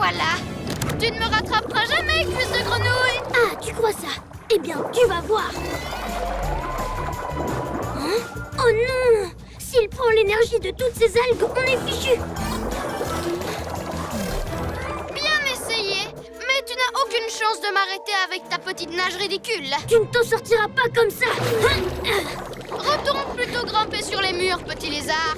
voilà. Tu ne me rattraperas jamais, cuisse de grenouille. Ah, tu crois ça? Eh bien, tu vas voir. Hein? Oh non! S'il prend l'énergie de toutes ces algues, on est fichu. Bien essayé. Mais tu n'as aucune chance de m'arrêter avec ta petite nage ridicule. Tu ne t'en sortiras pas comme ça. Retourne plutôt grimper sur les murs, petit lézard.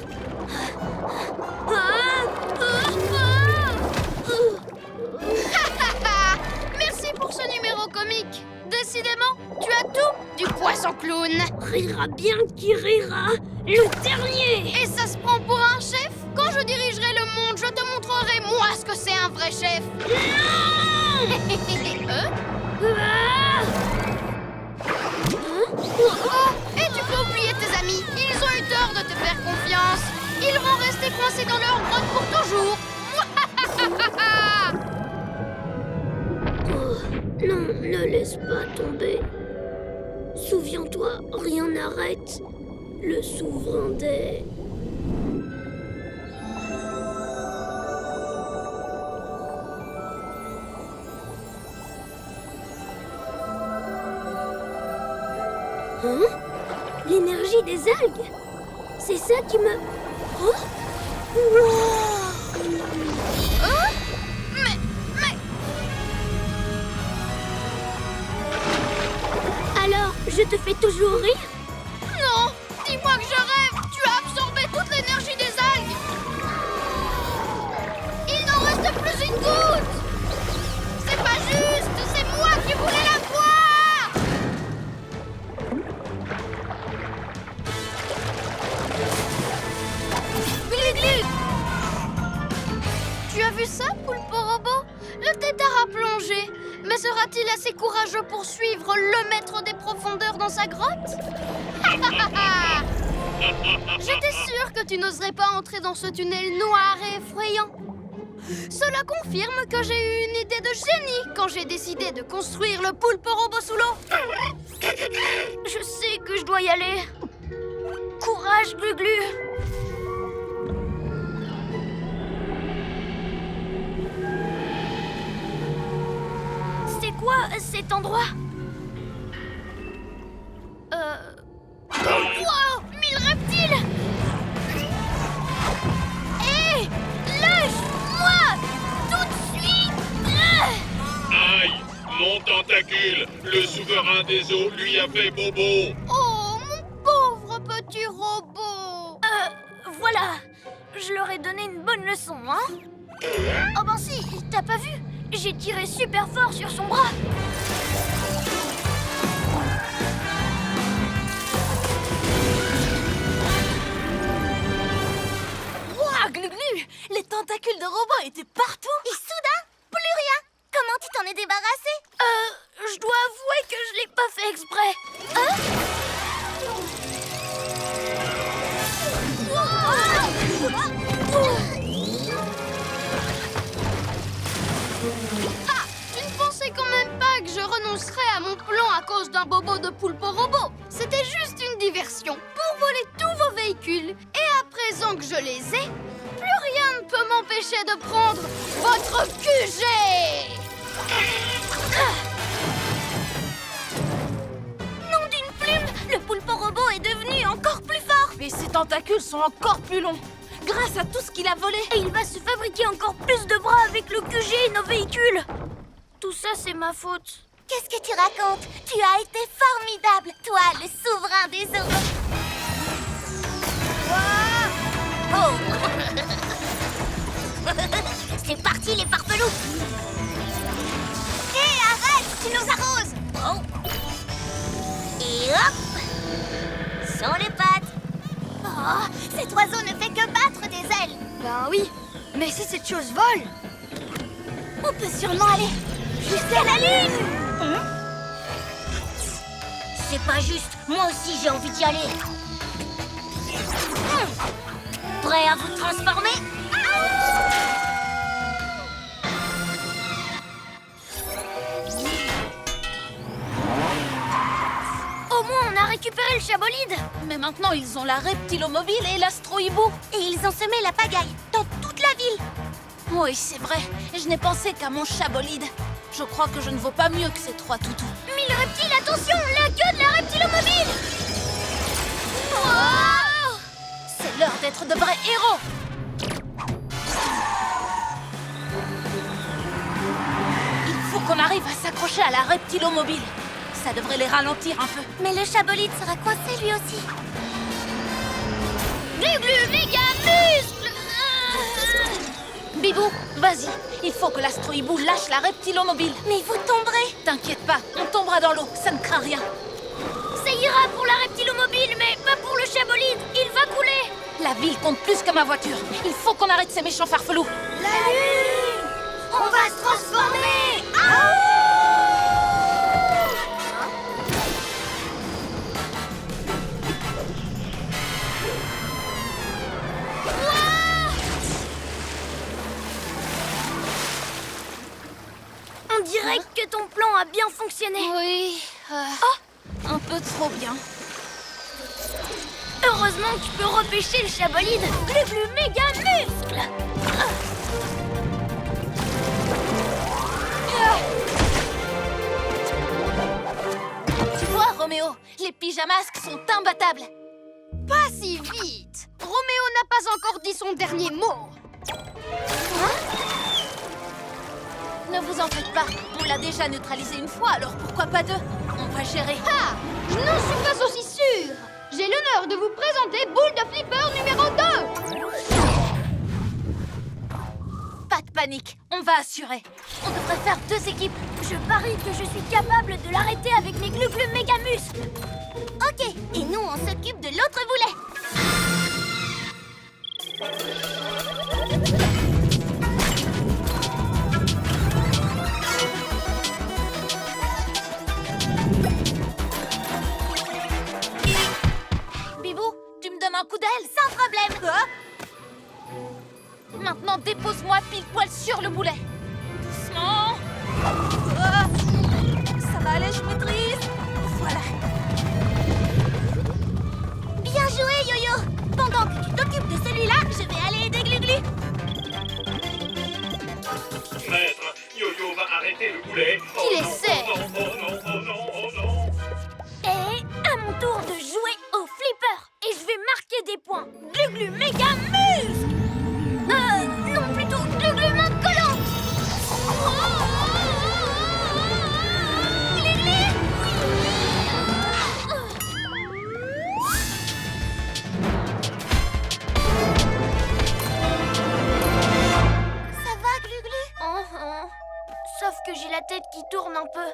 Merci pour ce numéro comique. Décidément, tu as tout du poisson clown. Rira bien qui rira, le dernier. Et ça se prend pour un chef? Quand je dirigerai le monde, je te montrerai moi ce que c'est un vrai chef. Oh, et tu peux oublier tes amis. Ils ont eu tort de te faire confiance. Ils vont rester coincés dans leur grotte pour toujours. Oh, non, ne laisse pas tomber. Souviens-toi, rien n'arrête le souverain des... Hein? L'énergie des algues? C'est ça qui me... Oh! Wow! Hein? Mais... Alors, je te fais toujours rire? Non! Dis-moi que je rêve! Tu as absorbé toute l'énergie des algues! Il n'en reste plus une goutte! C'est pas juste! C'est moi qui voulais la voir! Glu-glu! Tu as vu ça, Poulpe Robot? Le tétard a plongé. Mais sera-t-il assez courageux pour suivre le maître des profondeurs dans sa grotte? J'étais sûre que tu n'oserais pas entrer dans ce tunnel noir et effrayant. Cela confirme que j'ai eu une idée de génie quand j'ai décidé de construire le Poulpe Robot sous l'eau. Je sais que je dois y aller. Courage, Glu-Glu. C'est quoi cet endroit? Wow! 1000 reptiles! Hé! Lâche-moi! Tout de suite! Aïe! Mon tentacule! Le souverain des eaux lui a fait bobo! Oh, mon pauvre petit robot! Voilà. Je leur ai donné une bonne leçon, hein? Oh ben si, t'as pas vu? J'ai tiré super fort sur son bras. Ouah, Glu-Glu! Les tentacules de robot étaient partout! Et soudain, plus rien! Comment tu t'en es débarrassé? Je dois avouer que je l'ai pas fait exprès. Ah! Tu ne pensais quand même pas que je renoncerais à mon plan à cause d'un bobo de Poulpe Robot? C'était juste une diversion pour voler tous vos véhicules. Et à présent que je les ai, plus rien ne peut m'empêcher de prendre votre QG! Nom d'une plume, le Poulpe Robot est devenu encore plus fort. Et ses tentacules sont encore plus longs, grâce à tout ce qu'il a volé. Et il va se fabriquer encore plus de bras avec le QG et nos véhicules. Tout ça, c'est ma faute. Qu'est-ce que tu racontes? Tu as été formidable, toi, le souverain des eaux. Oh! C'est parti, les farfelous! Hé, arrête! Tu nous arroses! Oh! Et hop! Sur les pattes! Oh! Cet oiseau ne fait que battre des ailes! Ben oui, mais si cette chose vole... On peut sûrement aller jusqu'à la lune! C'est pas juste, moi aussi j'ai envie d'y aller. Prêt à vous transformer? Au moins on a récupéré le chabolide. Mais maintenant, ils ont la reptilomobile et l'astro-hibou. Et ils ont semé la pagaille dans toute la ville. Oui, c'est vrai. Je n'ai pensé qu'à mon chat bolide. Je crois que je ne vaux pas mieux que ces 3 toutous. Mille reptiles, attention! La queue de la reptilomobile! Oh, c'est l'heure d'être de vrais héros. Il faut qu'on arrive à s'accrocher à la reptilomobile. Ça devrait les ralentir un peu. Mais le chat bolide sera coincé lui aussi. Glu-glu, méga muscle! Bibou, vas-y. Il faut que l'astrohibou lâche la reptilomobile. Mais vous tomberez! T'inquiète pas, on tombera dans l'eau, ça ne craint rien. Ça ira pour la reptilomobile, mais pas pour le chat bolide! Il va couler! La ville compte plus que ma voiture. Il faut qu'on arrête ces méchants farfelous. La lune! On va se transformer! On dirait que ton plan a bien fonctionné. Oui, un peu trop bien. Heureusement que tu peux repêcher le chat bolide. Glu-glu méga muscle! Tu vois, Roméo, les pyjamasques sont imbattables. Pas si vite. Roméo n'a pas encore dit son dernier mot. Ne vous en faites pas, on l'a déjà neutralisé une fois, alors pourquoi pas deux? On va gérer. Ah, je n'en suis pas aussi sûre. J'ai l'honneur de vous présenter Boule de Flipper numéro 2. Pas de panique, on va assurer. On devrait faire 2 équipes. Je parie que je suis capable de l'arrêter avec mes glu-glu méga muscles. Ok, et nous on s'occupe de l'autre boulet. Bibou, tu me donnes un coup d'aile? Sans problème. Maintenant, dépose-moi pile poil sur le boulet. Doucement. Ça va aller, je maîtrise. Voilà. Bien joué, Yo-Yo. Pendant que tu t'occupes de celui-là, je vais aller aider Glu-Glu. Maître, Yo-Yo va arrêter le boulet. Qu'il essaie. Oh non, oh non, oh non, oh non. Et à mon tour de jouer au flipper. Et je vais marquer des points. Glu-Glu méga muscle. Non, plutôt Glu-Glu main collante. Glu-Glu. Ça va, Glu-Glu? Sauf que j'ai la tête qui tourne un peu.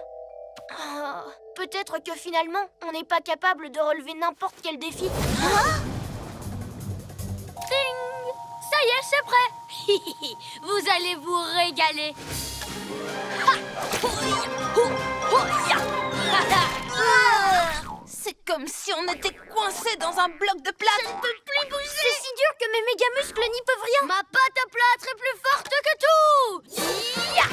Peut-être que finalement, on n'est pas capable de relever n'importe quel défi. Ding! Ça y est, c'est prêt. Vous allez vous régaler. C'est comme si on était coincé dans un bloc de plâtre. Je ne peux plus bouger. C'est si dur que mes méga muscles n'y peuvent rien. Ma pâte à plâtre est plus forte que tout. Ya!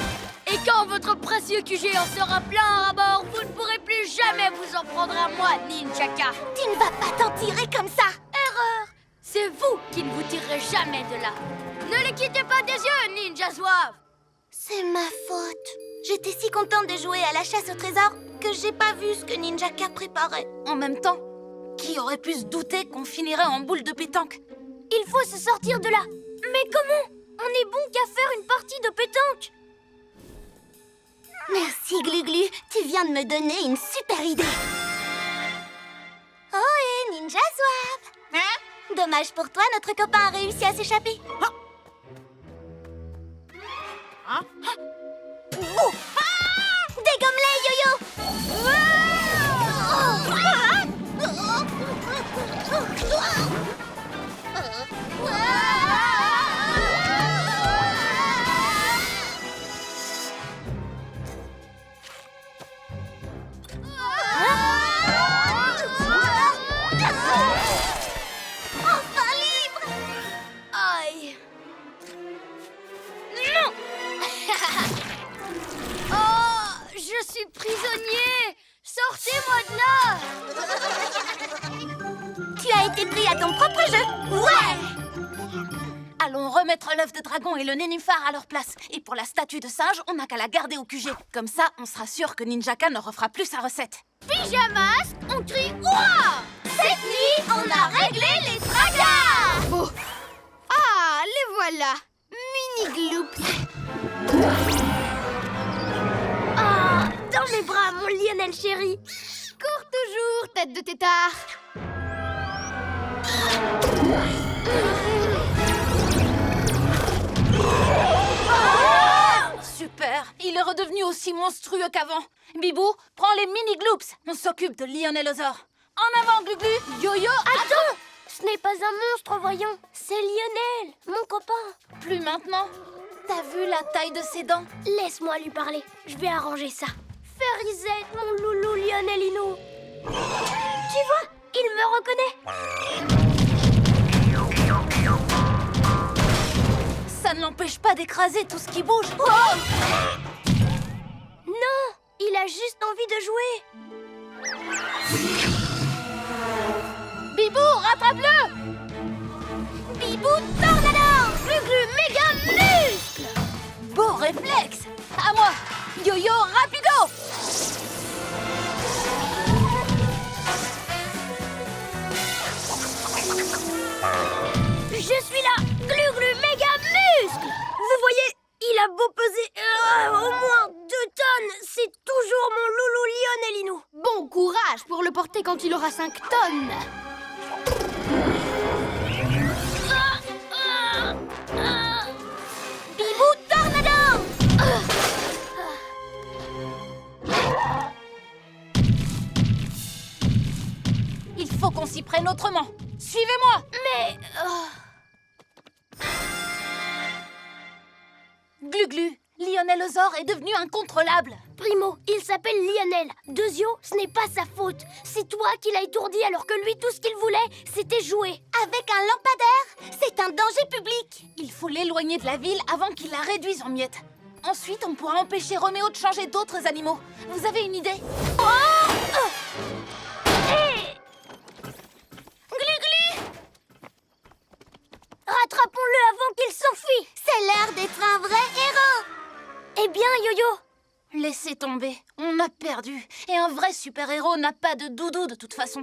Et quand votre précieux QG en sera plein à bord, vous ne pourrez plus jamais vous en prendre à moi, Ninjaka. Tu ne vas pas t'en tirer comme ça. Erreur. C'est vous qui ne vous tirerez jamais de là. Ne les quittez pas des yeux, Ninja Zouave. C'est ma faute. J'étais si contente de jouer à la chasse au trésor que j'ai pas vu ce que Ninjaka préparait. En même temps, qui aurait pu se douter qu'on finirait en boule de pétanque? Il faut se sortir de là. Mais comment? On est bon qu'à faire une partie de pétanque. Merci, Glu-Glu. Tu viens de me donner une super idée. Oh, et Ninja Zouave. Dommage pour toi, notre copain a réussi à s'échapper. Dégomme-les, Yo-Yo. Enfin libre. Aïe. Non. Oh, je suis prisonnier. Sortez-moi de là. Tu as été pris à ton propre jeu. Ouais. Allons remettre mettre l'œuf de dragon et le nénuphar à leur place. Et pour la statue de singe, on n'a qu'à la garder au QG. Comme ça, on sera sûr que Ninjaka ne refera plus sa recette. Pyjamas, on crie ouah! Cette nuit, on a réglé les tracas! Bon. Ah, les voilà. Mini gloops. Ah, dans mes bras, mon Lionel chéri! Cours toujours, tête de tétard. Super, il est redevenu aussi monstrueux qu'avant. Bibou, prends les mini gloops. On s'occupe de Lionelozor. En avant, Gluglu. Yo-yo, Attends! Ce n'est pas un monstre, voyons. C'est Lionel, mon copain. Plus maintenant. T'as vu la taille de ses dents? Laisse-moi lui parler. Je vais arranger ça. Férisette, mon loulou Lionelino. Tu vois, il me reconnaît. Ça ne l'empêche pas d'écraser tout ce qui bouge. Oh! Non, il a juste envie de jouer. Bibou, rattrape-le! Bibou Tornado! Glu-glu méga muscle! Beau réflexe! À moi! Yo-yo, rapido! Je suis là! Glu-glu méga muscle! Vous voyez, il a beau peser au moins 2 tonnes, c'est toujours mon loulou Lionelino. Bon courage pour le porter quand il aura 5 tonnes. Bibou Tornado! Il faut qu'on s'y prenne autrement. Suivez-moi! Mais... Gluglu, Lionelozor est devenu incontrôlable. Primo, il s'appelle Lionel. Deuxio, ce n'est pas sa faute. C'est toi qui l'as étourdi alors que lui, tout ce qu'il voulait, c'était jouer. Avec un lampadaire, c'est un danger public. Il faut l'éloigner de la ville avant qu'il la réduise en miettes. Ensuite, on pourra empêcher Roméo de changer d'autres animaux. Vous avez une idée? Glu-glu! Rattrapons-le avant qu'il s'enfuit. C'est l'heure d'être un vrai héros. Eh bien, Yo-Yo, Laissez tomber, on a perdu. Et un vrai super-héros n'a pas de doudou de toute façon.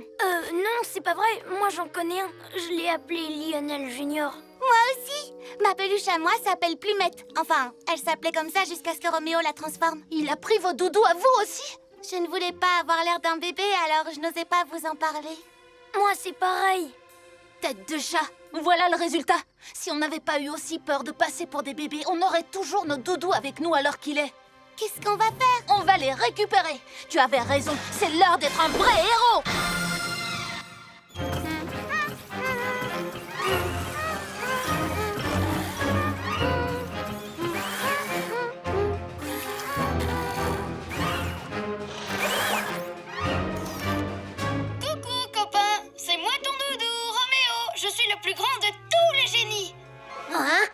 non, c'est pas vrai. Moi, j'en connais un. Je l'ai appelé Lionel Junior. Moi aussi. Ma peluche à moi s'appelle Plumette. Enfin, elle s'appelait comme ça jusqu'à ce que Roméo la transforme. Il a pris vos doudous à vous aussi? Je ne voulais pas avoir l'air d'un bébé, alors je n'osais pas vous en parler. Moi, c'est pareil. Tête de chat, voilà le résultat. Si on n'avait pas eu aussi peur de passer pour des bébés, on aurait toujours nos doudous avec nous à l'heure qu'il est. Qu'est-ce qu'on va faire? On va les récupérer. Tu avais raison, c'est l'heure d'être un vrai héros. Coucou copain, c'est moi ton doudou, Roméo. Je suis le plus grand de tous les génies. Hein?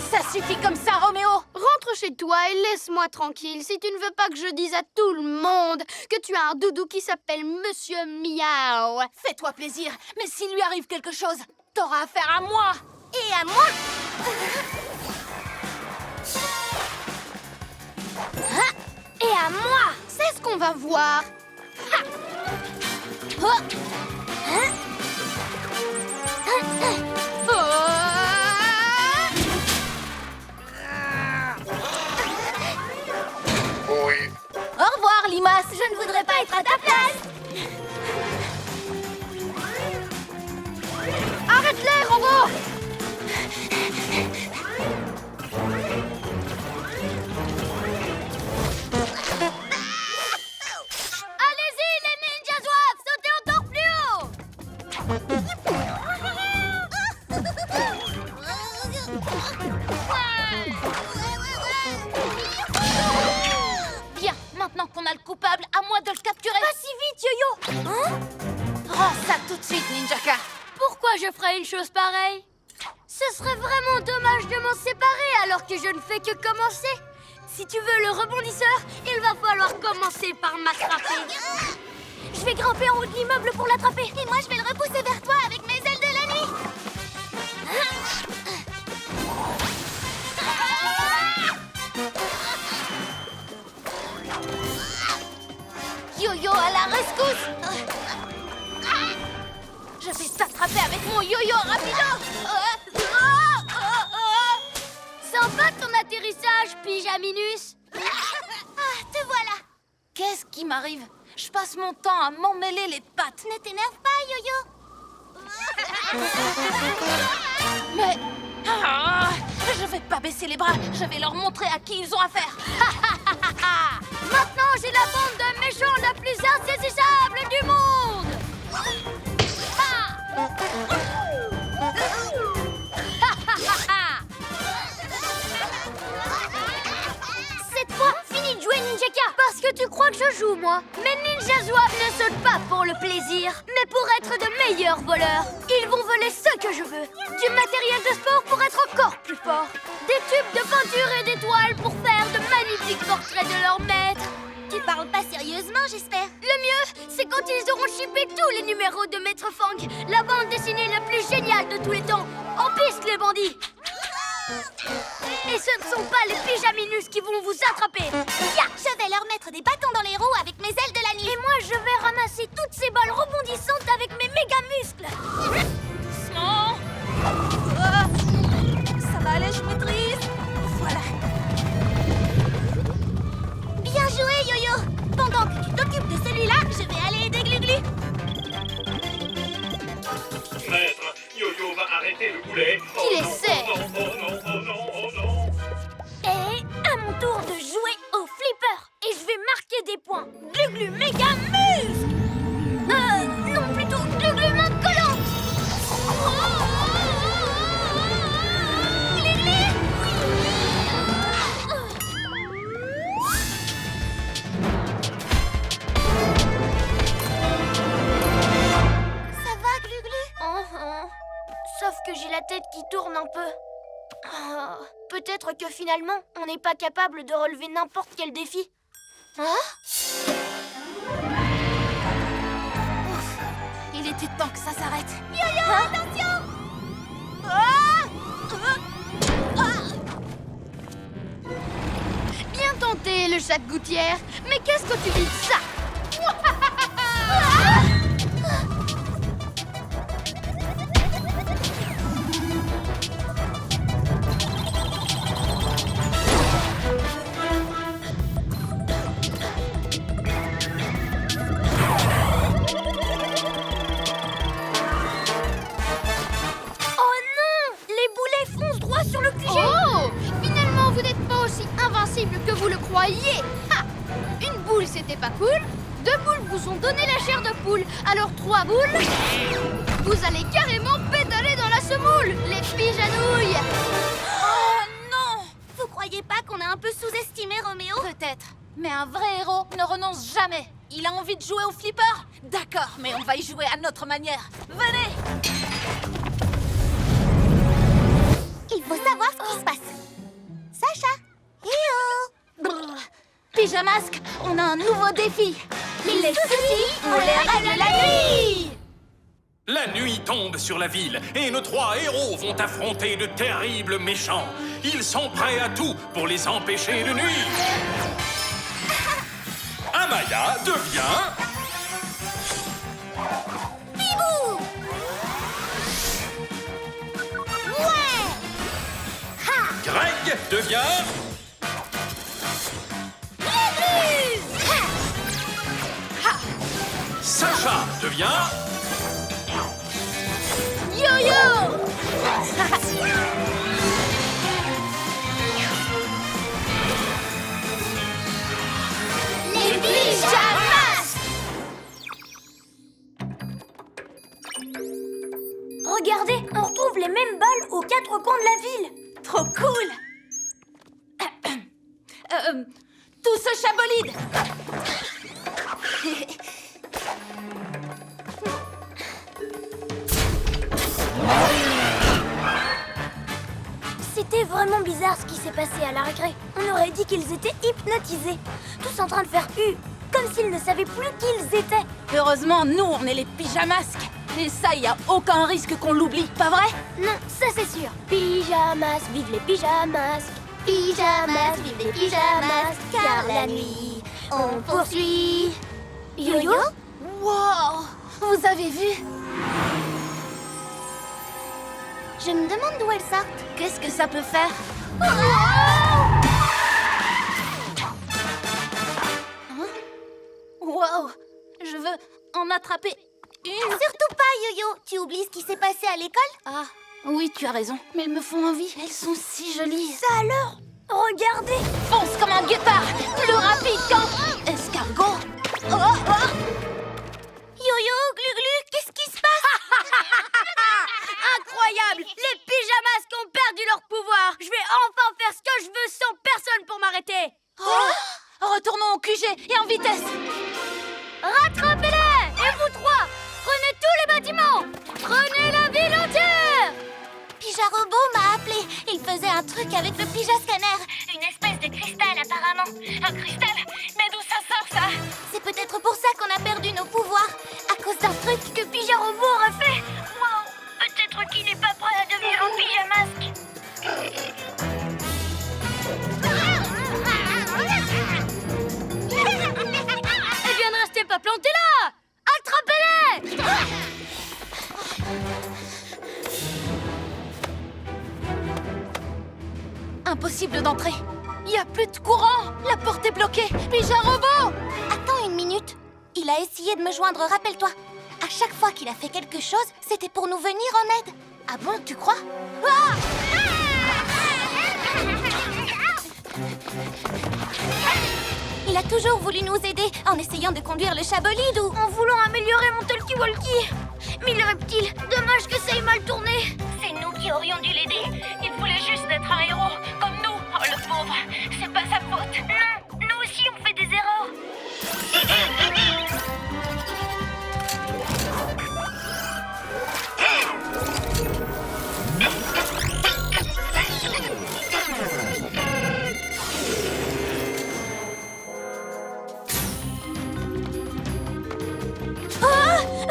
Ça suffit comme ça, Roméo. Rentre chez toi et laisse-moi tranquille si tu ne veux pas que je dise à tout le monde que tu as un doudou qui s'appelle Monsieur Miaou. Fais-toi plaisir, mais s'il lui arrive quelque chose, t'auras affaire à moi. Et à moi? Et à moi! C'est ce qu'on va voir. Au revoir, Limace. Je ne voudrais pas être à ta place! Arrête-les, robot! Allez-y, les ninjas zouaves! Sautez encore plus haut! Bien, maintenant qu'on a le coupable, à moi de le capturer. Pas si vite, Yo-Yo! Hein? Rends ça tout de suite, Ninjaka. Pourquoi je ferais une chose pareille? Ce serait vraiment dommage de m'en séparer alors que je ne fais que commencer. Si tu veux le rebondisseur, il va falloir commencer par m'attraper. Je vais grimper en haut de l'immeuble pour l'attraper. Et moi, je vais le repousser vers toi avec mes ailes de la nuit. Yo-yo, à la rescousse! Je vais t'attraper avec mon yo-yo rapido! Sympa ton atterrissage, Pyjaminus. Te voilà! Qu'est-ce qui m'arrive? Je passe mon temps à m'emmêler les pattes. Ne t'énerve pas, Yo-yo. Mais... je vais pas baisser les bras. Je vais leur montrer à qui ils ont affaire. Maintenant, j'ai la bande de méchants la plus insaisissable du monde. Cette fois, fini de jouer Ninjaka. Parce que tu crois que je joue, moi. Mes ninjas zouaves ne sautent pas pour le plaisir, mais pour être de meilleurs voleurs. Ils vont voler ce que je veux. Du matériel de sport pour être encore plus fort. Des tubes de peinture et d'étoiles pour faire de magnifiques portraits de leur maître. Tu parles pas sérieusement, j'espère. Le mieux, c'est quand ils auront chippé tous les numéros de Maître Fang, la bande dessinée la plus géniale de tous les temps. En piste, les bandits! Et ce ne sont pas les Pyjaminus qui vont vous attraper. Je vais leur mettre des bâtons dans les roues avec mes ailes de la nuit. Et moi, je vais ramasser toutes ces balles rebondissantes avec mes méga muscles. Doucement. Ça va aller, je maîtrise. Voilà. Bien joué, Yo-Yo. Pendant que tu t'occupes de celui-là, je vais aller aider Glu-Glu. Maître, Yo-Yo va arrêter le boulet. Qu'il essaie. Oh non, oh non, oh non, oh non. Et à mon tour de jouer au flipper. Et je vais marquer des points. Glu-Glu méga muscle. Non, plutôt Glu-Glu main collante. Ça va, Glu-Glu? Sauf que j'ai la tête qui tourne un peu. Peut-être que finalement, on n'est pas capable de relever n'importe quel défi. Il était temps que ça s'arrête. Bien tenté, le chat de gouttière. Mais qu'est-ce que tu dis de ça? Oh non! Les boulets foncent droit sur le QG. Oh! Finalement, vous n'êtes pas aussi invincible que vous le croyiez. Ha! Une boule, c'était pas cool. 2 boules vous ont donné la chair de poule. Alors 3 boules, vous allez carrément pédaler dans la semoule, les pyjanouilles. Oh non! Vous croyez pas qu'on a un peu sous-estimé Roméo? Peut-être. Mais un vrai héros ne renonce jamais. Il a envie de jouer au flipper? D'accord, mais on va y jouer à notre manière. Venez! Il faut savoir ce qui se passe. Sacha! Brrr. Pyjamasque, on a un nouveau défi. Les soucis, on les règle la nuit! La nuit tombe sur la ville et nos 3 héros vont affronter de terribles méchants. Ils sont prêts à tout pour les empêcher de nuire. Amaya devient... Bibou! Ouais! Greg devient... Sacha devient... Yo-yo! Les pyjamas! Regardez, on retrouve les mêmes balles aux 4 coins de la ville. Trop cool. Tout ce chabolide. C'était vraiment bizarre ce qui s'est passé à la récré. On aurait dit qu'ils étaient hypnotisés, tous en train de faire comme s'ils ne savaient plus qui ils étaient. Heureusement, nous, on est les pyjamasques. Et ça, y a aucun risque qu'on l'oublie, pas vrai? Non, ça c'est sûr. Pyjamas, vive les pyjamas. Pyjamas, vive les pyjamas, car la nuit, on poursuit. Yo-Yo? Wow! Vous avez vu? Je me demande d'où elles sortent. Qu'est-ce que ça peut faire? Wow! Je veux en attraper une. Surtout pas, Yo-Yo. Tu oublies ce qui s'est passé à l'école? Ah, oui, tu as raison. Mais elles me font envie. Elles sont si jolies. Ça alors? Regardez! Fonce comme un guépard! Plus rapide qu'un escargot! Yo-Yo, Glu-Glu, qu'est-ce qui se passe? Incroyable! Les pyjamas ont perdu leur pouvoir! Je vais enfin faire ce que je veux sans personne pour m'arrêter! Retournons au QG et en vitesse! Rattrapez-les! Et vous trois, prenez tous les bâtiments! Prenez la ville entière! Pyja-Robot m'a appelé. Il faisait un truc avec le Pyja-Scanner. Une espèce de cristal, apparemment. Un cristal? Mais d'où ça sort, ça? C'est peut-être pour ça qu'on a perdu nos pouvoirs. À cause d'un truc que Pyja-Robot aurait fait! Wow! Peut-être qu'il n'est pas prêt à devenir un pyjamasque. Eh bien, ne restez pas plantés là! Attrapez-les! Impossible d'entrer. Il n'y a plus de courant. La porte est bloquée. Pyja-Robot! Attends une minute. Il a essayé de me joindre, rappelle-toi. À chaque fois qu'il a fait quelque chose, c'était pour nous venir en aide. Ah bon, tu crois? Il a toujours voulu nous aider en essayant de conduire le chat bolide ou... En voulant améliorer mon talkie-walkie! Mille reptiles, dommage que ça ait mal tourné! C'est nous qui aurions dû l'aider. Il voulait juste être un héros, comme nous. Oh, le pauvre. C'est pas sa faute. Non, nous aussi on fait des erreurs!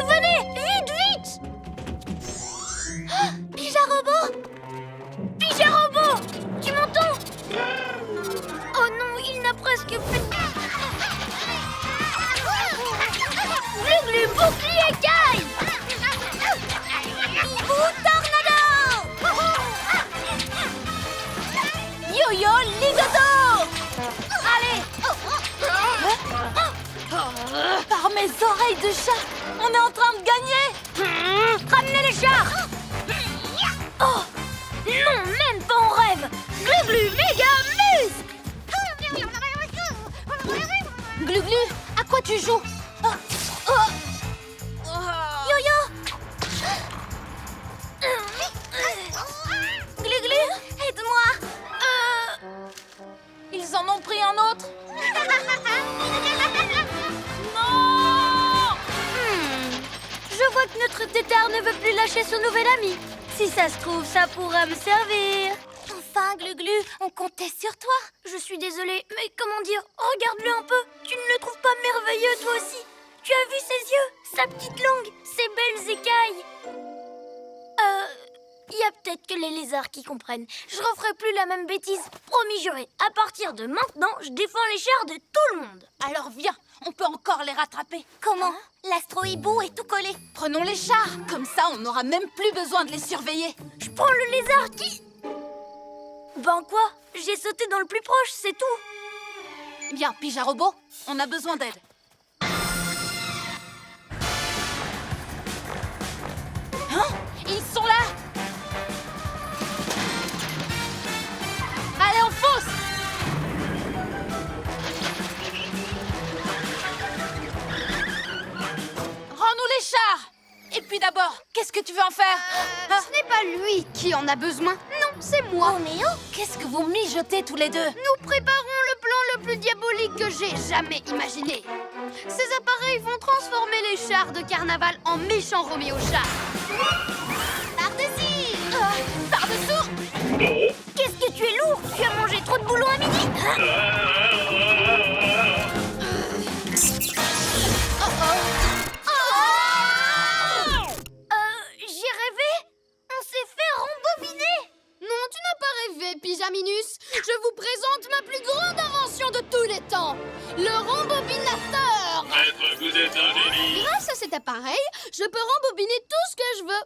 Venez, vite, vite! Pyja-Robot! Pyja-Robot! Tu m'entends? Oh non, il n'a presque plus de... Glu-Glu, bouclier, caille! Ou tornado! Yo-yo, ligodo! Allez! Par mes oreilles de chat, on est en train de gagner! Ramenez les chars! Oh! Non, même pas en rêve! Glu-Glu, méga muscle! Glu-Glu, à quoi tu joues? Yo-Yo! Glu-Glu, aide-moi! Ils en ont pris un autre? Je vois que notre tétard ne veut plus lâcher son nouvel ami. Si ça se trouve, ça pourra me servir. Enfin, Glu-Glu, on comptait sur toi. Je suis désolée, mais comment dire? Regarde-le un peu. Tu ne le trouves pas merveilleux, toi aussi? Tu as vu ses yeux, sa petite langue, ses belles écailles? Il y a peut-être que les lézards qui comprennent. Je referai plus la même bêtise. Promis juré. À partir de maintenant, je défends les chars de tout le monde. Alors viens, on peut encore les rattraper. Comment? L'astro-hibou est tout collé. Prenons les chars, comme ça on n'aura même plus besoin de les surveiller. Je prends le lézard qui... Ben quoi? J'ai sauté dans le plus proche, c'est tout. Bien, Pyja-Robot, on a besoin d'aide. Hein? Ils sont là! Allez, on fonce! Rends-nous les chars! Et puis d'abord, qu'est-ce que tu veux en faire? Hein? Ce n'est pas lui qui en a besoin. Non, c'est moi. Roméo? Qu'est-ce que vous mijotez tous les deux? Nous préparons le plan le plus diabolique que j'ai jamais imaginé. Ces appareils vont transformer les chars de carnaval en méchants Roméo chars. Par-dessus! Par-dessous! Qu'est-ce que tu es lourd? Tu as mangé trop de boulons à midi? J'ai rêvé? On s'est fait rembobiner? Non, tu n'as pas rêvé, Pyjaminus. Je vous présente ma plus grande invention de tous les temps. Le rembobinateur. Maître, vous êtes d'un génie. Grâce à cet appareil, je peux rembobiner tout ce que je veux.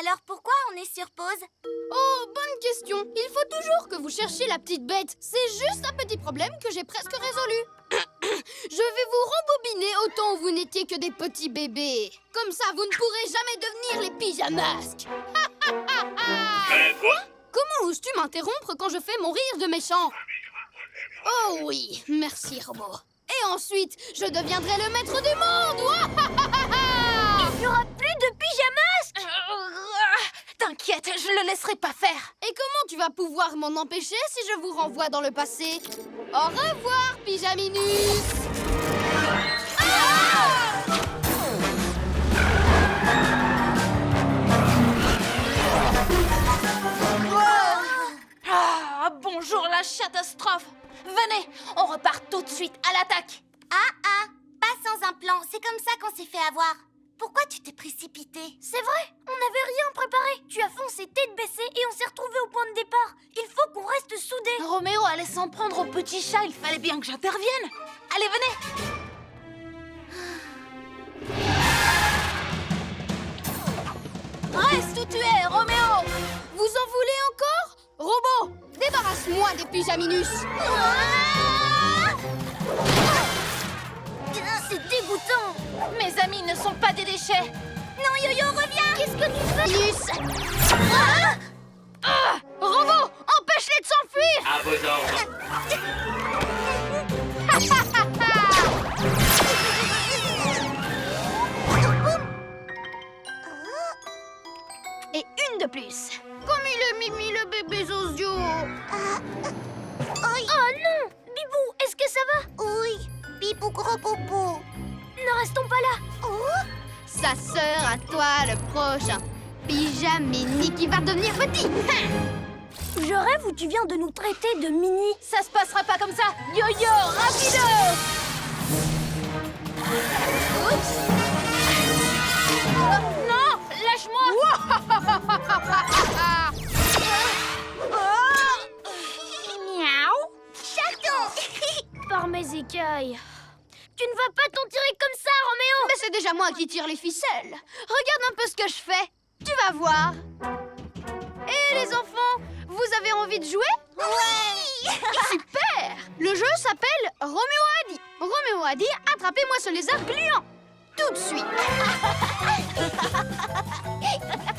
Alors pourquoi on est sur pause? Oh, bonne question. Il faut toujours que vous cherchiez la petite bête. C'est juste un petit problème que j'ai presque résolu. Je vais vous rembobiner autant où vous n'étiez que des petits bébés. Comme ça, vous ne pourrez jamais devenir les pyjamasques. Quoi? Comment oses-tu m'interrompre quand je fais mon rire de méchant? Oh oui, merci, robot. Et ensuite, je deviendrai le maître du monde. Il n'y aura plus de pyjamas. T'inquiète, je le laisserai pas faire. Et comment tu vas pouvoir m'en empêcher si je vous renvoie dans le passé? Au revoir, Pyjaminus. Ah, bonjour la catastrophe. Venez, on repart tout de suite à l'attaque. Pas sans un plan, c'est comme ça qu'on s'est fait avoir. Pourquoi tu t'es précipité? C'est vrai, on n'avait rien préparé. Tu as foncé tête baissée et on s'est retrouvés au point de départ. Il faut qu'on reste soudés. Roméo allait s'en prendre au petit chat, il fallait bien que j'intervienne. Allez, venez. Reste où tu es, Roméo. Vous en voulez encore? Robot, débarrasse-moi des Pyjaminus. C'est dégoûtant. Mes amis ne sont pas des déchets. Non, Yo-Yo, reviens! Qu'est-ce que tu fais? Robot, empêche-les de s'enfuir. À vos ordres. Et une de plus. Comme il est mimi le bébé Zozio. Oh non! Bibou, est-ce que ça va? Oui, Bibou gros popo. Ne restons pas là. Sa sœur à toi, le prochain. Pyjamini qui va devenir petit. Je rêve où tu viens de nous traiter de mini. Ça se passera pas comme ça. Yo-yo, rapido. Oups. Non, lâche-moi. Miaou. Par mes écailles. Tu ne vas pas t'en tirer comme ça, Roméo. Mais c'est déjà moi qui tire les ficelles. Regarde un peu ce que je fais. Tu vas voir. Et les enfants, vous avez envie de jouer? Oui! Super! Le jeu s'appelle Roméo a dit. Roméo a dit, attrapez-moi ce lézard gluant. Tout de suite.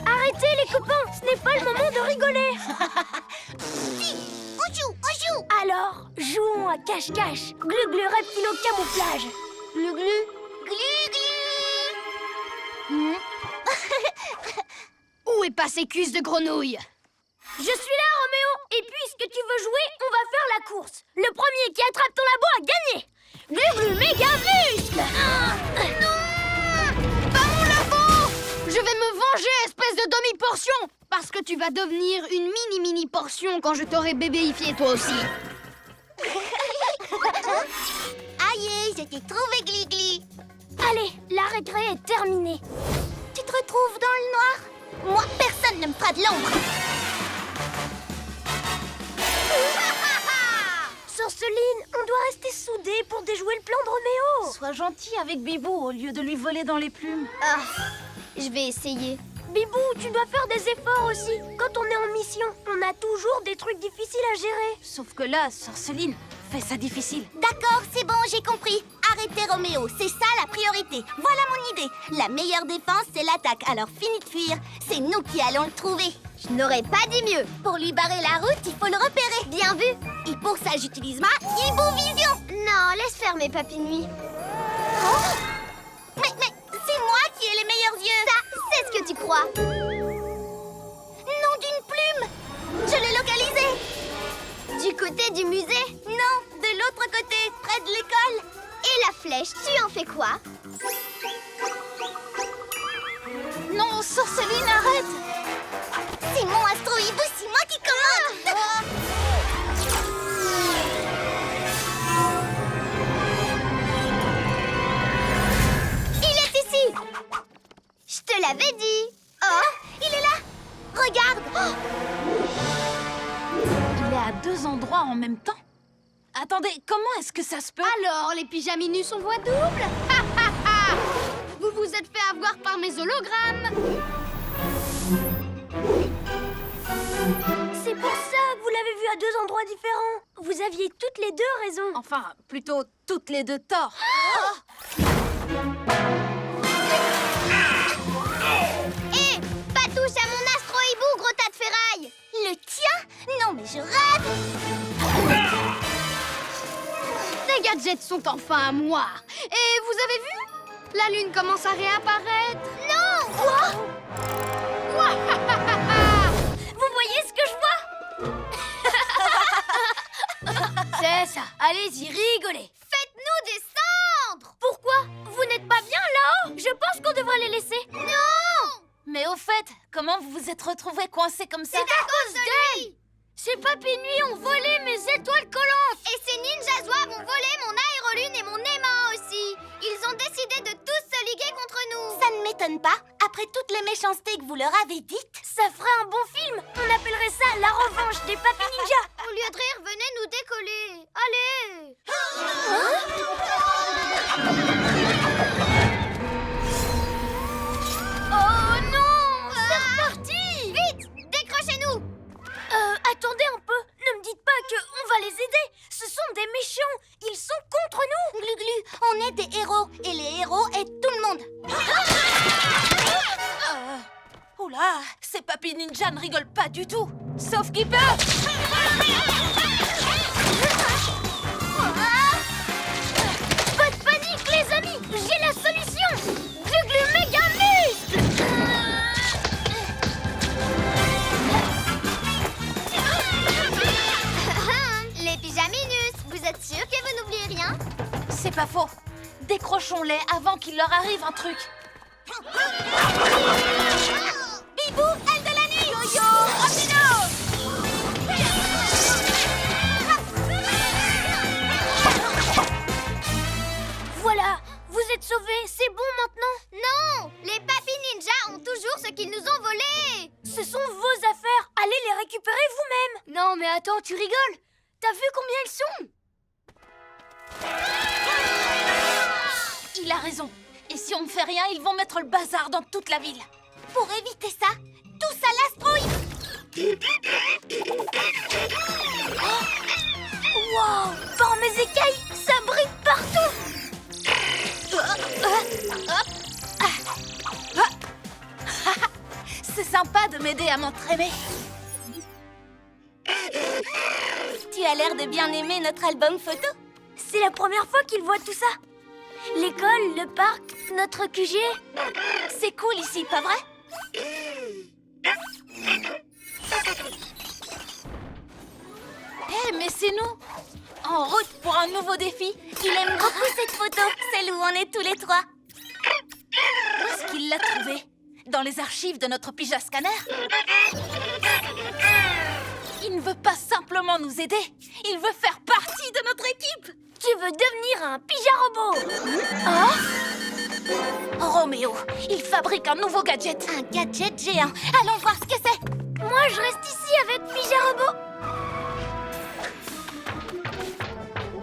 Arrêtez les copains, ce n'est pas le moment de rigoler. On joue! Alors, jouons à cache-cache. Glu-glu reptile au camouflage. Glu-glu. Où est passé cuisse de grenouille? Je suis là, Roméo. Et puisque tu veux jouer, on va faire la course. Le premier qui attrape ton labo a gagné. Glu-glu méga muscle. Pas mon labo! Je vais me venger, espèce de demi-portion! Parce que tu vas devenir une mini portion quand je t'aurai bébéifié toi aussi. Aïe, je t'ai trouvé, Gligli. Allez, la récré est terminée. Tu te retrouves dans le noir? Moi, personne ne me fera de l'ombre. Sorceline, on doit rester soudés pour déjouer le plan de Roméo. Sois gentil avec Bibou au lieu de lui voler dans les plumes. Je vais essayer. Bibou, tu dois faire des efforts aussi. Quand on est en mission, on a toujours des trucs difficiles à gérer. Sauf que là, Sorceline fait ça difficile. D'accord, c'est bon, j'ai compris. Arrêtez Roméo, c'est ça la priorité. Voilà mon idée. La meilleure défense, c'est l'attaque. Alors fini de fuir. C'est nous qui allons le trouver. Je n'aurais pas dit mieux. Pour lui barrer la route, il faut le repérer. Bien vu. Et pour ça, j'utilise ma Hibovision. Non, laisse faire mes papinouilles. Mais c'est moi qui ai les meilleurs yeux. Ça, c'est ce que tu crois. Nom d'une plume. Je l'ai localisé. Du côté du musée? Non, de l'autre côté, près de l'école. Et la flèche, tu en fais quoi? Non, Sorceline, arrête! C'est mon astro-hibou, c'est moi qui commande. Il est ici. Je te l'avais dit. Oh, il est là. Regarde. Il est à 2 endroits en même temps. Attendez, comment est-ce que ça se peut? Alors, les pyjaminus ont voix double? Ha ha ha! Vous vous êtes fait avoir par mes hologrammes. C'est pour ça, vous l'avez vu à 2 endroits différents. Vous aviez toutes les 2 raison. Enfin, plutôt toutes les 2 tort. Hé, pas touche à mon astro-hibou, gros tas de ferraille! Le tien? Non, mais je rêve! Les gadgets sont enfin à moi. Et vous avez vu? La lune commence à réapparaître. Non! Quoi? Vous voyez ce que je vois? C'est ça, allez-y, rigolez. Faites-nous descendre! Pourquoi? Vous n'êtes pas bien là-haut? Je pense qu'on devrait les laisser. Non! Mais au fait, comment vous vous êtes retrouvés coincés comme ça? C'est à cause de lui! Ces papy nuits ont volé mes étoiles collantes. Et ces ninjas zouaves ont volé mon aérolune et mon aimant aussi. Ils ont décidé de tous se liguer contre nous. Ça ne m'étonne pas. Après toutes les méchancetés que vous leur avez dites. Ça ferait un bon film. On appellerait ça La revanche des papy ninjas. Au lieu de rire, venez nous décoller. Allez! Oh non! C'est reparti! Vite! Décrochez-nous! Attendez un peu. Ne me dites pas que on va les aider. Ce sont des méchants. Ils sont contre nous. Glu-glu, on est des héros. Et les héros aident tout le monde. Oula, ces papy ninjas ne rigolent pas du tout. Sauf Keeper. Pas de panique, les amis. J'ai la solution. Glu-glu méga muscle. Les pyjaminus, vous êtes sûrs que vous n'oubliez rien? C'est pas faux. Décrochons-les avant qu'il leur arrive un truc. Bibou, aile de la nuit! Yo-yo, rapido! Voilà, vous êtes sauvés. C'est bon maintenant. Non! Les papy ninjas ont toujours ce qu'ils nous ont volé! Ce sont vos affaires. Allez les récupérer vous-même. Non, mais attends, tu rigoles. T'as vu combien ils sont? Il a raison. Et si on ne fait rien, ils vont mettre le bazar dans toute la ville. Pour éviter ça, tous à l'astro. Wow, par mes écailles, ça brille partout. C'est sympa de m'aider à m'entraîner. Tu as l'air de bien aimer notre album photo. C'est la première fois qu'ils voient tout ça. L'école, le parc, notre QG. C'est cool ici, pas vrai? Hé, mais c'est nous! En route pour un nouveau défi. Il aime beaucoup cette photo, celle où on est tous les 3. Où est-ce qu'il l'a trouvée? Dans les archives de notre pyjama scanner? Il ne veut pas simplement nous aider. Il veut faire partie de notre équipe. Tu veux devenir un pyjama robot? Roméo, il fabrique un nouveau gadget. Un gadget géant. Allons voir ce que c'est. Moi, je reste ici avec pyjama robot.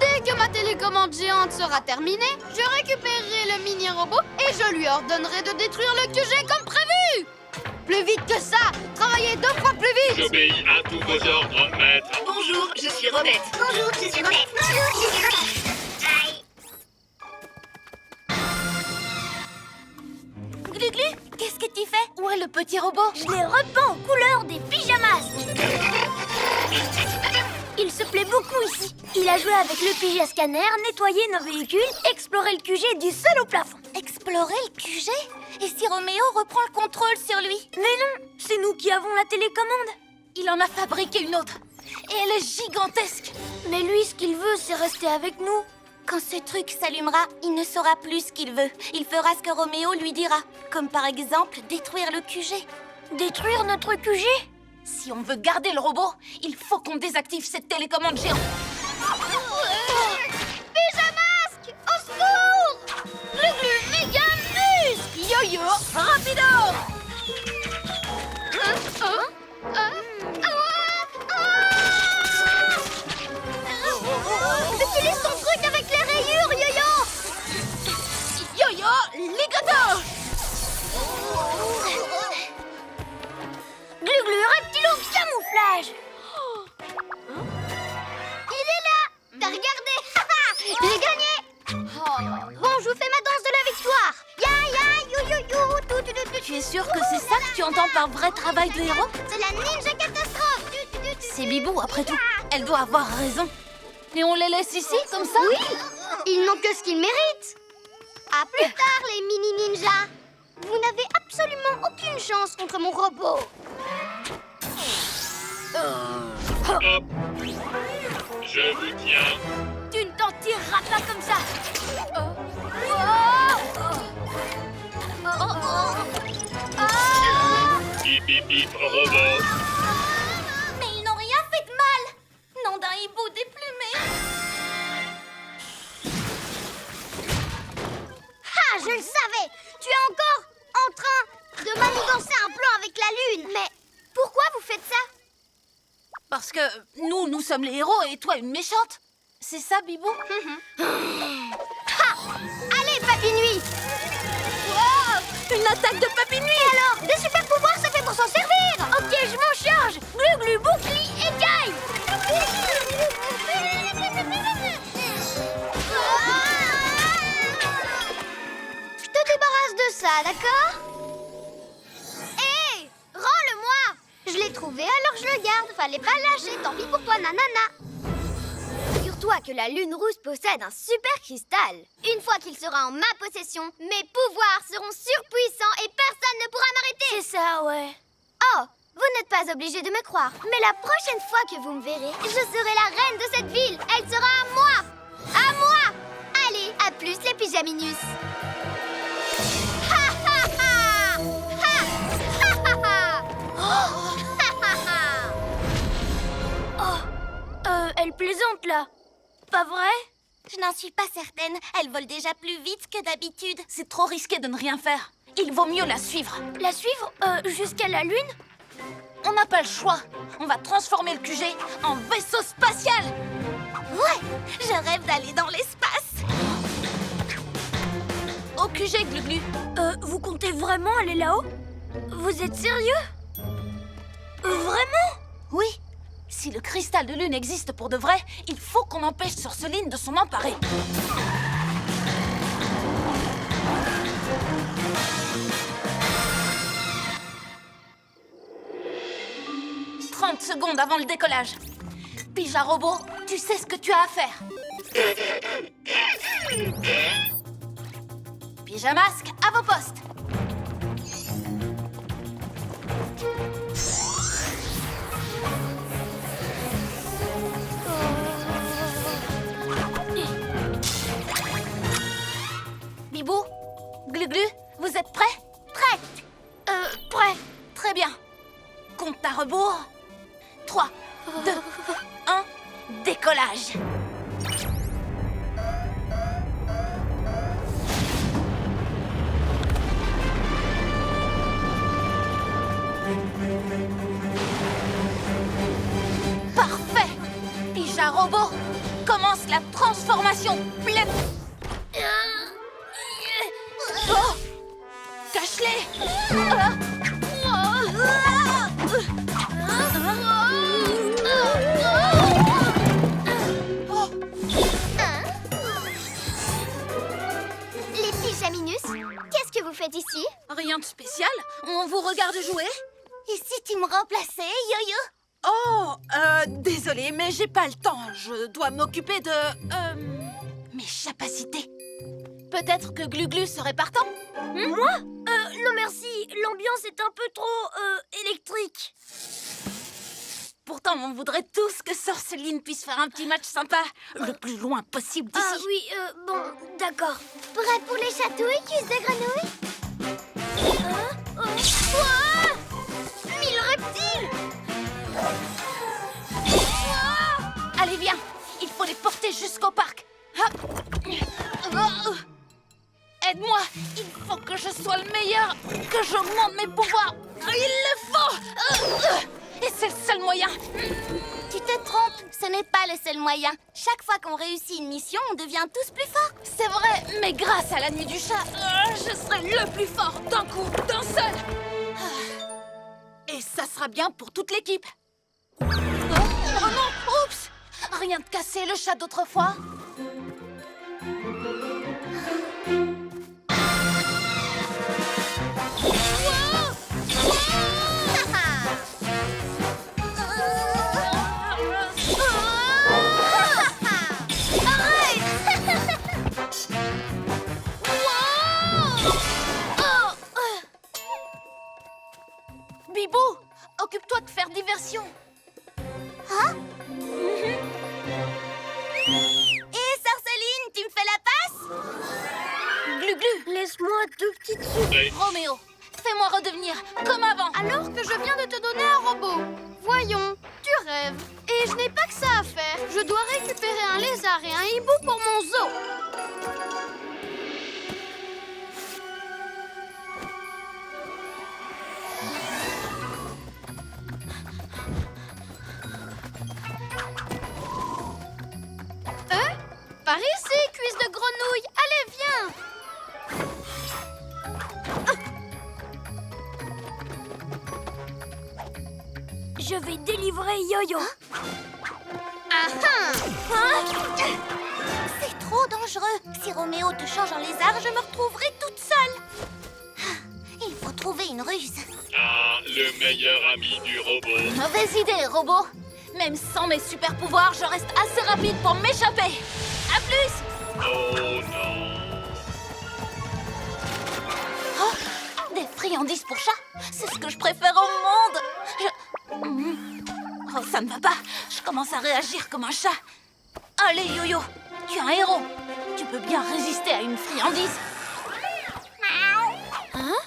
Dès que ma télécommande géante sera terminée, je récupérerai le mini-robot et je lui ordonnerai de détruire le QG comme prévu. Plus vite que ça! Travaillez 2 fois plus vite! J'obéis à tous vos ordres, maître. Bonjour, je suis Robette. Bonjour, je suis Robette. Bonjour, je suis Robette. Glu-glu, qu'est-ce que tu fais? Où est le petit robot? Je les repeins aux couleurs des pyjamas. Il se plaît beaucoup ici. Il a joué avec le pyjama scanner, nettoyé nos véhicules, exploré le QG du sol au plafond. Explorer le QG? Et si Roméo reprend le contrôle sur lui? Mais non, c'est nous qui avons la télécommande. Il en a fabriqué une autre. Et elle est gigantesque. Mais lui, ce qu'il veut, c'est rester avec nous. Quand ce truc s'allumera, il ne saura plus ce qu'il veut. Il fera ce que Roméo lui dira. Comme par exemple, détruire le QG. Détruire notre QG? Si on veut garder le robot, il faut qu'on désactive cette télécommande géante. Pyjamasque! Au secours! Glu-glu méga muscle. Yo-yo, rapido! Utilise ton truc avec les rayures, Yo-Yo! Yo-yo, Bon, je vous fais ma danse de la victoire. Ya ya, you you you, tout, tout, tout, tout. Tu es sûr que c'est ça que tu entends par vrai travail de héros? C'est la ninja catastrophe. C'est Bibou, après tout. Elle doit avoir raison. Et on les laisse ici, comme ça? Oui, ils n'ont que ce qu'ils méritent. À plus tard, les mini ninjas. Vous n'avez absolument aucune chance contre mon robot. Hop. Je vous tiens. Tu ne t'en tireras pas comme ça. Bip bip bip robot. Mais ils n'ont rien fait de mal. Nom d'un hibou déplumé. Ah, je le savais. Tu es encore en train de manigancer un plan avec la lune. Mais pourquoi vous faites ça? Parce que nous sommes les héros et toi une méchante. C'est ça, Bibou? Allez, Papy Nuit. Une attaque de Papy Nuit! Et alors, des super pouvoirs, ça fait pour s'en servir. Ok, je m'en charge. Glu glu, bouclier et gaille. Je te débarrasse de ça, d'accord? Hé, rends-le-moi. Je l'ai trouvé, alors je le garde. Fallait pas le lâcher, tant pis pour toi, nanana. Figure-toi que la lune rouge possède un super cristal. Une fois qu'il sera en ma possession, mes pouvoirs seront surpuissants et personne ne pourra m'arrêter. C'est ça, ouais. Oh, vous n'êtes pas obligé de me croire, mais la prochaine fois que vous me verrez, je serai la reine de cette ville. Elle sera à moi. À moi. Allez, à plus les pyjaminus. Ha ha ha. Ha ha ha ha. Oh. Ha ha ha. Elle plaisante, là. Pas vrai? Je n'en suis pas certaine. Elle vole déjà plus vite que d'habitude. C'est trop risqué de ne rien faire. Il vaut mieux la suivre. La suivre jusqu'à la lune? On n'a pas le choix. On va transformer le QG en vaisseau spatial. Ouais, je rêve d'aller dans l'espace. Au QG, Gluglu. Vous comptez vraiment aller là-haut? Vous êtes sérieux? Vraiment? Oui. Si le cristal de lune existe pour de vrai, il faut qu'on empêche Sorceline de s'en emparer. « 30 secondes avant le décollage. Pija Robot, tu sais ce que tu as à faire. Pyjamasque, à vos postes. Bibou, Gluglu, vous êtes prêts? Prête. Prêts. Très bien. Compte à rebours. 3, 2, 1, décollage. Parfait. Pija Robot, commence la transformation pleine. Oh, cache-les. Les pyjaminus, qu'est-ce que vous faites ici? Rien de spécial. On vous regarde jouer. Et si tu me remplaçais, Yo-Yo? Oh, désolée, mais j'ai pas le temps. Je dois m'occuper de... mes capacités. Peut-être que Gluglu serait partant? Moi? Non merci, l'ambiance est un peu trop, électrique. Pourtant, on voudrait tous que Sorceline puisse faire un petit match sympa, le plus loin possible d'ici. Ah oui, bon, d'accord. Prêt pour les chatouilles, cuisses de grenouille? Quoi? 1000 reptiles! Allez, viens. Il faut les porter jusqu'au parc. Hop. Aide-moi. Il faut que je sois le meilleur, que j'augmente mes pouvoirs. Il le faut. Et c'est le seul moyen. Tu te trompes, ce n'est pas le seul moyen. Chaque fois qu'on réussit une mission, on devient tous plus forts. C'est vrai, mais grâce à la nuit du chat, je serai le plus fort d'un coup, d'un seul. Et ça sera bien pour toute l'équipe. Oh non, oups. Rien de cassé, le chat d'autrefois. Bibou, occupe-toi de faire diversion. Et Sorceline, tu me fais la passe? Glu-glu. Laisse-moi 2 petites secondes. Hey, Roméo, fais-moi redevenir comme avant. Alors que je viens de te donner un robot. Voyons, tu rêves. Et je n'ai pas que ça à faire. Je dois récupérer un lézard et un hibou pour mon zoo. Par ici, cuisse de grenouille. Allez, viens. Je vais délivrer Yo-Yo. Ah ah. C'est trop dangereux. Si Roméo te change en lézard, je me retrouverai toute seule. Il faut trouver une ruse. Ah, le meilleur ami du robot. Mauvaise idée, robot. Même sans mes super pouvoirs, je reste assez rapide pour m'échapper. À plus. Oh non. Des friandises pour chat, c'est ce que je préfère au monde. Oh, ça ne va pas. Je commence à réagir comme un chat. Allez, Yo-Yo, tu es un héros. Tu peux bien résister à une friandise. Hein?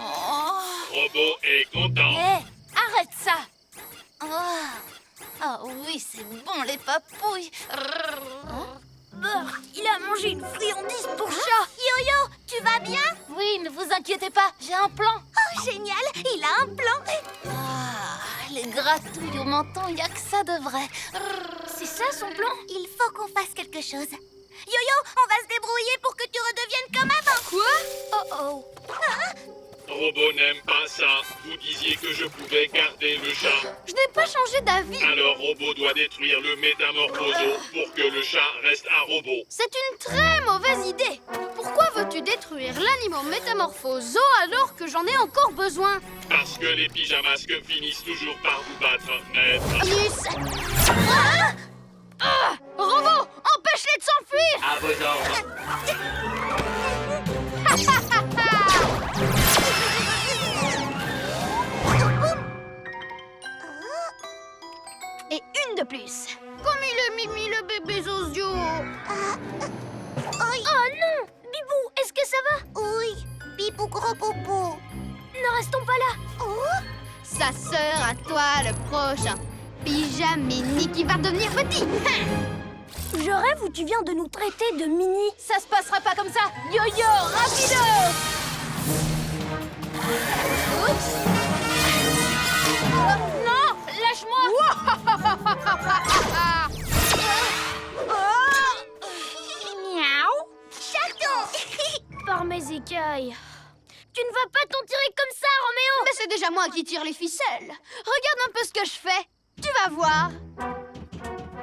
Oh. Robot est content. Hé, arrête ça. Ah oui, c'est bon, les papouilles. Il a mangé une friandise pour chat. Yo-Yo, tu vas bien? Oui, ne vous inquiétez pas, j'ai un plan. Oh, génial, il a un plan. Les gratouilles au menton, y a que ça de vrai. C'est ça son plan? Il faut qu'on fasse quelque chose. Yo-Yo, on va se débrouiller pour que tu redeviennes comme avant. Quoi? Oh. Robot n'aime pas ça. Vous disiez que je pouvais garder le chat. Je n'ai pas changé d'avis. Alors Robot doit détruire le métamorphoso pour que le chat reste un robot. C'est une très mauvaise idée. Pourquoi veux-tu détruire l'animal métamorphose alors que j'en ai encore besoin? Parce que les pyjamasques finissent toujours par vous battre, maître. Miss. Robot, empêche-les de s'enfuir. À vos ordres. Et une de plus. Comme il est mimi le bébé Zozio. Oh non! Bibou, est-ce que ça va? Oui, Bibou gros popo. Ne restons pas là. Sa sœur à toi le prochain. Pyjamini qui va devenir petit. Je rêve où tu viens de nous traiter de mini. Ça se passera pas comme ça. Yo-yo, rapido. Oups. Non, lâche-moi. Miaou. Chaton. Par mes écailles. Tu ne vas pas t'en tirer comme ça, Roméo. Mais c'est déjà moi qui tire les ficelles. Regarde un peu ce que je fais. Tu vas voir.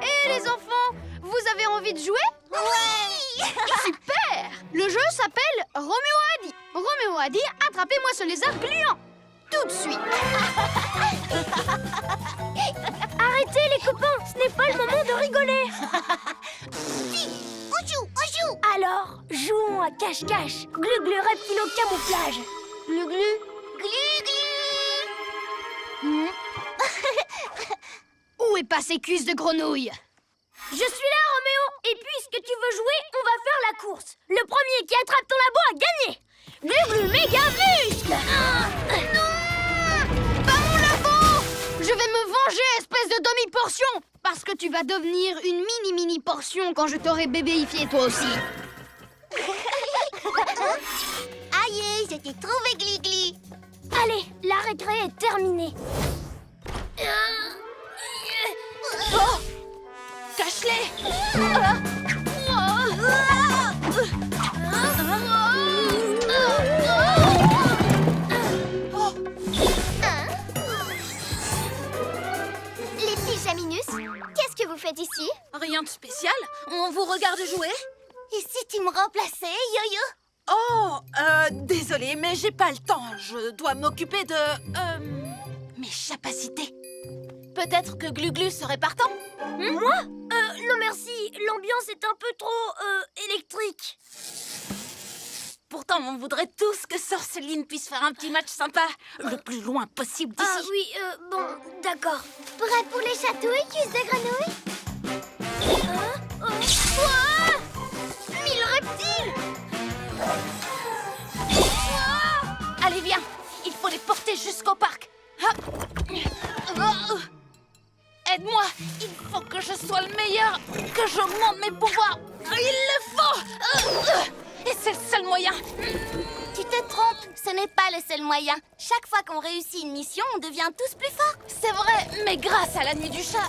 Et les enfants, vous avez envie de jouer? Oui. Super! Le jeu s'appelle Roméo a dit. Roméo a dit, attrapez-moi ce lézard gluant. Tout de suite. Arrêtez les copains, ce n'est pas le moment de rigoler. On joue. Alors, jouons à cache-cache. Glu-glu reptile au camouflage. Glu-glu. Où est passé cuisse de grenouille? Je suis là, Roméo. Et puisque tu veux jouer, on va faire la course. Le premier qui attrape ton labo a gagné. Glu-glu méga muscle. Non! Pas mon labo! Je vais me venger, espèce de demi-portion! Parce que tu vas devenir une mini portion quand je t'aurai bébéifié toi aussi. Aïe, je t'ai trouvé, Gligli. Allez, la récré est terminée. Oh, cache-les. Les pyjaminus, qu'est-ce que vous faites ici? Rien de spécial. On vous regarde jouer. Et si tu me remplaçais, Yo-Yo? Oh, désolée, mais j'ai pas le temps. Je dois m'occuper de... mes capacités. Peut-être que Glu-Glu serait partant? Moi? Non merci, l'ambiance est un peu trop, électrique. Pourtant, on voudrait tous que Sorceline puisse faire un petit match sympa, le plus loin possible d'ici. Ah oui, bon, d'accord. Prêt pour les chatouilles, cuisse de grenouille? Ouah! 1000 reptiles! Allez, viens. Il faut les porter jusqu'au parc. Hop. Oh. Aide-moi. Il faut que je sois le meilleur, que j'augmente mes pouvoirs. Il le faut. Et c'est le seul moyen. Tu te trompes, ce n'est pas le seul moyen. Chaque fois qu'on réussit une mission, on devient tous plus forts. C'est vrai, mais grâce à la nuit du chat,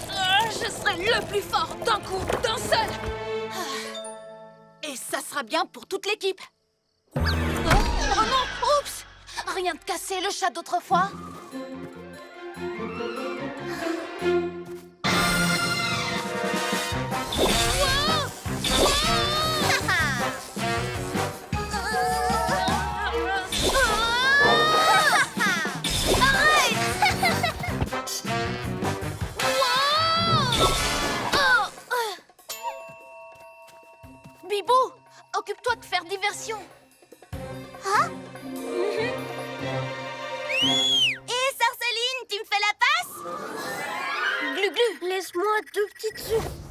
je serai le plus fort d'un coup, d'un seul. Et ça sera bien pour toute l'équipe. Oh non, oups! Rien de cassé, le chat d'autrefois. Bibou, occupe-toi de faire diversion. Et Sorceline, tu me fais la passe? Glu-Glu. Laisse-moi 2 petites secondes.